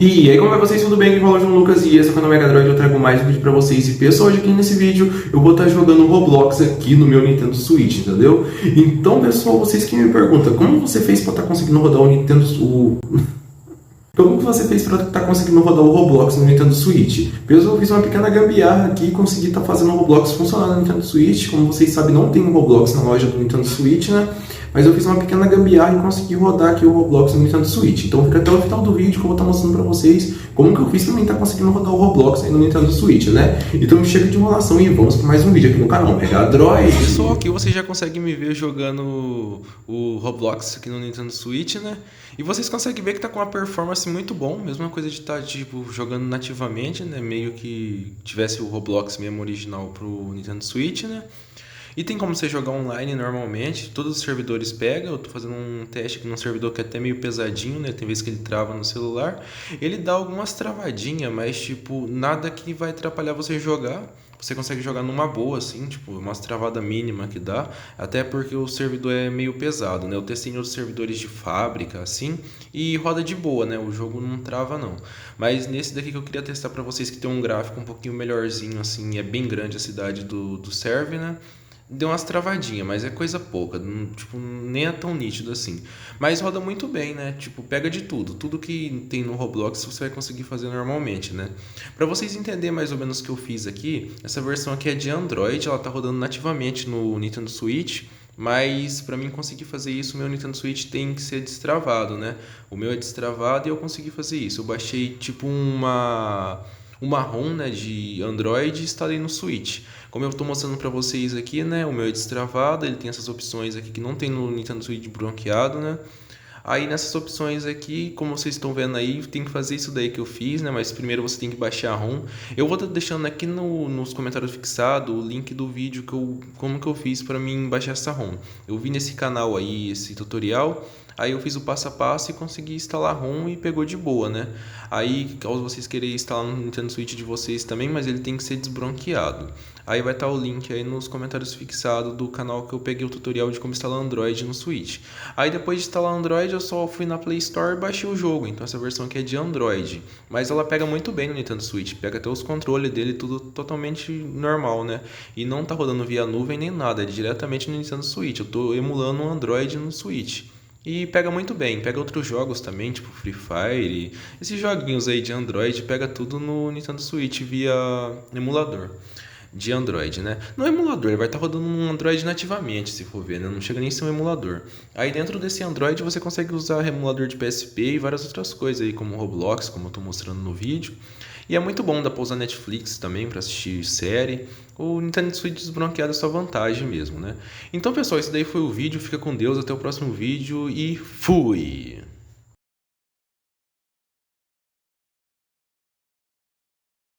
E aí, como vai vocês? Tudo bem? Aqui fala o João Lucas e esse é o canal Mega Droid. Eu trago mais um vídeo pra vocês. E pessoal, hoje aqui nesse vídeo eu vou estar jogando Roblox aqui no meu Nintendo Switch, entendeu? Então, pessoal, vocês que me perguntam, como você fez pra estar conseguindo rodar o Nintendo... Como que você fez para estar conseguindo rodar o Roblox no Nintendo Switch? Pessoal, eu fiz uma pequena gambiarra aqui e consegui estar fazendo o Roblox funcionar no Nintendo Switch. Como vocês sabem, não tem o Roblox na loja do Nintendo Switch, né? Mas eu fiz uma pequena gambiarra e consegui rodar aqui o Roblox no Nintendo Switch. Então fica até o final do vídeo que eu vou estar mostrando para vocês como que eu fiz para estar conseguindo rodar o Roblox aí no Nintendo Switch, né? Então chega de enrolação e vamos para mais um vídeo aqui no canal Mega Droid. Pessoal, aqui você já consegue me ver jogando o Roblox aqui no Nintendo Switch, né? E vocês conseguem ver que tá com uma performance muito bom, mesma coisa de estar tipo jogando nativamente, né? Meio que tivesse o Roblox mesmo original pro Nintendo Switch, né? E tem como você jogar online normalmente, todos os servidores pegam. Eu tô fazendo um teste aqui num servidor que é até meio pesadinho, né? Tem vezes que ele trava no celular. Ele dá algumas travadinhas, mas tipo, nada que vai atrapalhar você jogar. Você consegue jogar numa boa, assim, tipo, umas travada mínima que dá, até porque o servidor é meio pesado, né? Eu testei em outros servidores de fábrica, assim, e roda de boa, né? O jogo não trava, não. Mas nesse daqui que eu queria testar pra vocês, que tem um gráfico um pouquinho melhorzinho, assim, é bem grande a cidade do server, né? Deu umas travadinhas, mas é coisa pouca, tipo, nem é tão nítido assim. Mas roda muito bem, né? Tipo, pega de tudo. Tudo que tem no Roblox você vai conseguir fazer normalmente, né? Para vocês entenderem mais ou menos o que eu fiz aqui, essa versão aqui é de Android, ela tá rodando nativamente no Nintendo Switch, mas para mim conseguir fazer isso, o meu Nintendo Switch tem que ser destravado, né? O meu é destravado e eu consegui fazer isso. Eu baixei tipo uma ROM, né, de Android e instalei no Switch. Como eu estou mostrando para vocês aqui, né, o meu é destravado, ele tem essas opções aqui que não tem no Nintendo Switch branqueado, né? Aí nessas opções aqui, como vocês estão vendo aí, tem que fazer isso daí que eu fiz, né? Mas primeiro você tem que baixar a ROM. Eu vou estar deixando aqui nos comentários fixado o link do vídeo como que eu fiz para mim baixar essa ROM. Eu vi nesse canal aí esse tutorial. Aí eu fiz o passo a passo e consegui instalar a ROM e pegou de boa, né? Aí, caso vocês querem instalar no Nintendo Switch de vocês também, mas ele tem que ser desbloqueado. Aí vai estar o link aí nos comentários fixados do canal que eu peguei o tutorial de como instalar Android no Switch. Aí depois de instalar Android, eu só fui na Play Store e baixei o jogo. Então essa versão aqui é de Android. Mas ela pega muito bem no Nintendo Switch. Pega até os controles dele, tudo totalmente normal, né? E não tá rodando via nuvem nem nada, é diretamente no Nintendo Switch. Eu tô emulando um Android no Switch. E pega muito bem, pega outros jogos também, tipo Free Fire, esses joguinhos aí de Android, pega tudo no Nintendo Switch via emulador de Android, né? No emulador, ele vai estar rodando um Android nativamente, se for ver, né? Não chega nem a ser um emulador. Aí dentro desse Android você consegue usar emulador de PSP e várias outras coisas aí, como Roblox, como eu estou mostrando no vídeo. E é muito bom, dá pra usar Netflix também para assistir série. O Nintendo Switch desbloqueado é só vantagem mesmo, né? Então, pessoal, esse daí foi o vídeo. Fica com Deus, até o próximo vídeo e fui!